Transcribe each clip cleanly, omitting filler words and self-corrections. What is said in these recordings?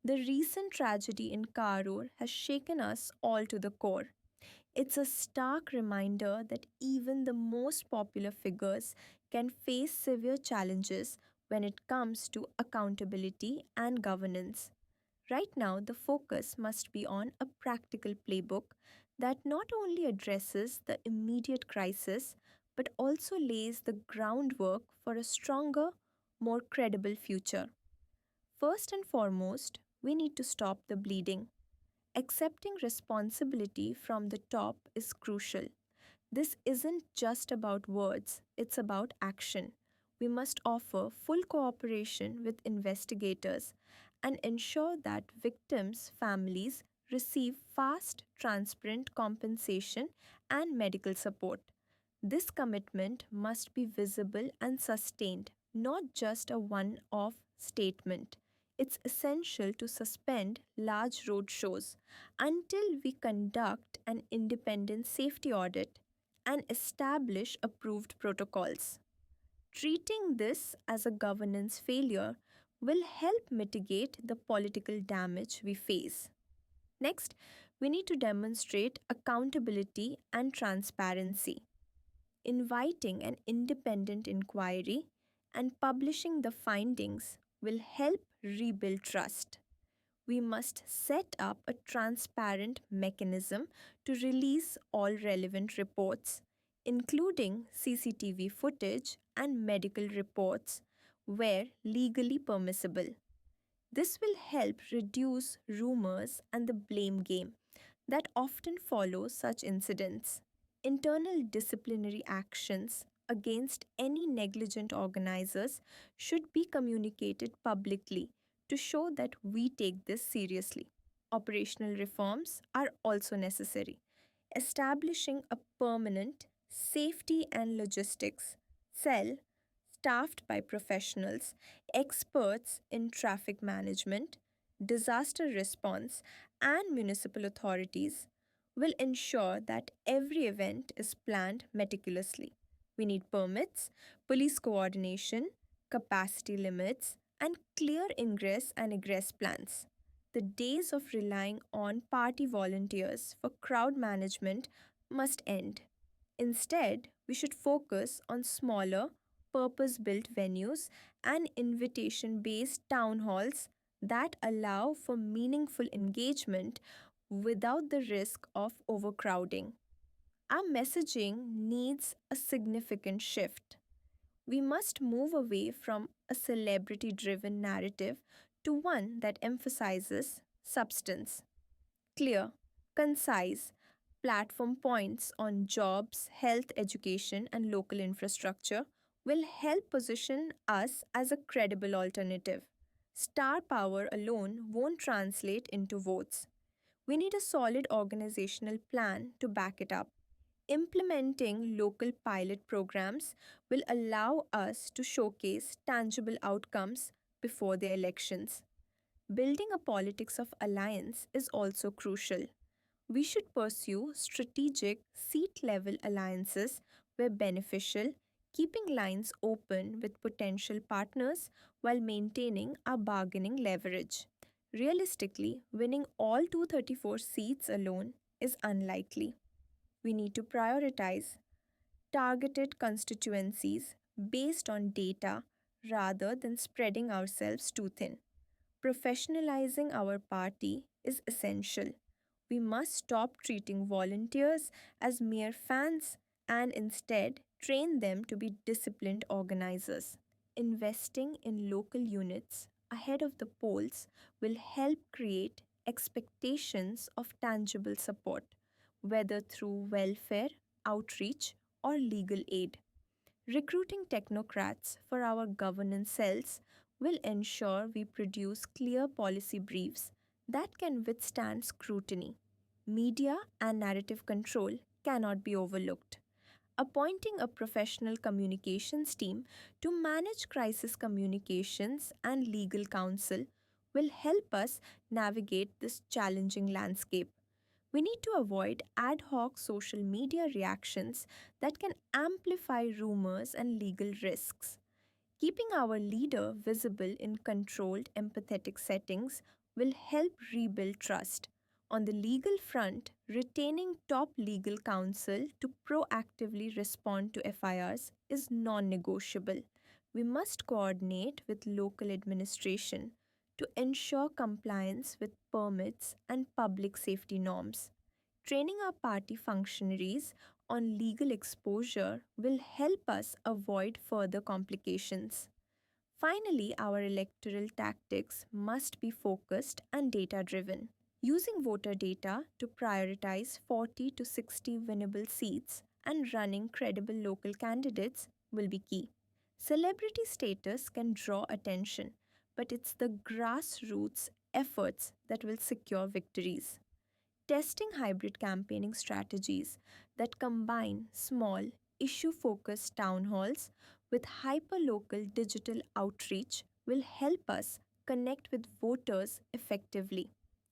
The recent tragedy in Karur has shaken us all to the core. It's a stark reminder that even the most popular figures can face severe challenges when it comes to accountability and governance. Right now, the focus must be on a practical playbook that not only addresses the immediate crisis but also lays the groundwork for a stronger, more credible future. First and foremost, we need to stop the bleeding. Accepting responsibility from the top is crucial. This isn't just about words, it's about action. We must offer full cooperation with investigators and ensure that victims' families receive fast, transparent compensation and medical support. This commitment must be visible and sustained, not just a one off statement. It's essential to suspend large road shows until we conduct an independent safety audit and establish approved protocols. Treating this as a governance failure will help mitigate the political damage we face. Next, we need to demonstrate accountability and transparency. Inviting an independent inquiry and publishing the findings will help rebuild trust. We must set up a transparent mechanism to release all relevant reports, including CCTV footage and medical reports, where legally permissible. This will help reduce rumors and the blame game that often follow such incidents. Internal disciplinary actions against any negligent organizers should be communicated publicly to show that we take this seriously. Operational reforms are also necessary. Establishing a permanent safety and logistics cell staffed by professionals, experts in traffic management, disaster response, and municipal authorities will ensure that every event is planned meticulously. We need permits, police coordination, capacity limits, and clear ingress and egress plans. The days of relying on party volunteers for crowd management must end. Instead, we should focus on smaller, purpose built venues and invitation based town halls that allow for meaningful engagement without the risk of overcrowding. Our messaging needs a significant shift. We must move away from a celebrity driven narrative to one that emphasizes substance. Clear, concise, platform points on jobs, health, education, and local infrastructure will help position us as a credible alternative. Star power alone won't translate into votes. We need a solid organizational plan to back it up. Implementing local pilot programs will allow us to showcase tangible outcomes before the elections. Building a politics of alliance is also crucial. We should pursue strategic seat level alliances where beneficial, keeping lines open with potential partners while maintaining our bargaining leverage. Realistically, winning all 234 seats alone is unlikely. We need to prioritize targeted constituencies based on data rather than spreading ourselves too thin. Professionalizing our party is essential. We must stop treating volunteers as mere fans and instead train them to be disciplined organizers. Investing in local units ahead of the polls will help create expectations of tangible support, whether through welfare, outreach, or legal aid. Recruiting technocrats for our governance cells will ensure we produce clear policy briefs that can withstand scrutiny. Media and narrative control cannot be overlooked. Appointing a professional communications team to manage crisis communications and legal counsel will help us navigate this challenging landscape. We need to avoid ad hoc social media reactions that can amplify rumors and legal risks. Keeping our leader visible in controlled, empathetic settings will help rebuild trust. On the legal front, retaining top legal counsel to proactively respond to FIRs is non negotiable. We must coordinate with local administration to ensure compliance with permits and public safety norms. Training our party functionaries on legal exposure will help us avoid further complications. Finally, our electoral tactics must be focused and data driven. Using voter data to prioritize 40 to 60 winnable seats and running credible local candidates will be key. Celebrity status can draw attention, but it's the grassroots efforts that will secure victories. Testing hybrid campaigning strategies that combine small, issue focused town halls with hyperlocal digital outreach will help us connect with voters effectively.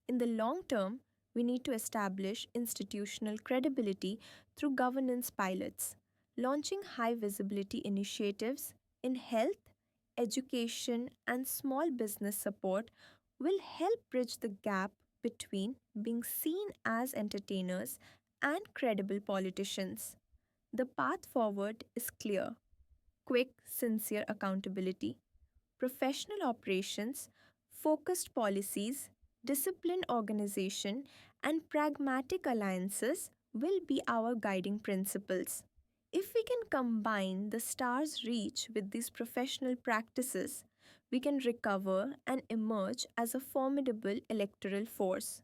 In the long term, we need to establish institutional credibility through governance pilots, launching high visibility initiatives in health, education, and small business support will help bridge the gap between being seen as entertainers and credible politicians. The path forward is clear: quick, sincere accountability, professional operations, focused policies, disciplined organization, and pragmatic alliances will be our guiding principles. If we can combine the star's reach with these professional practices, we can recover and emerge as a formidable electoral force.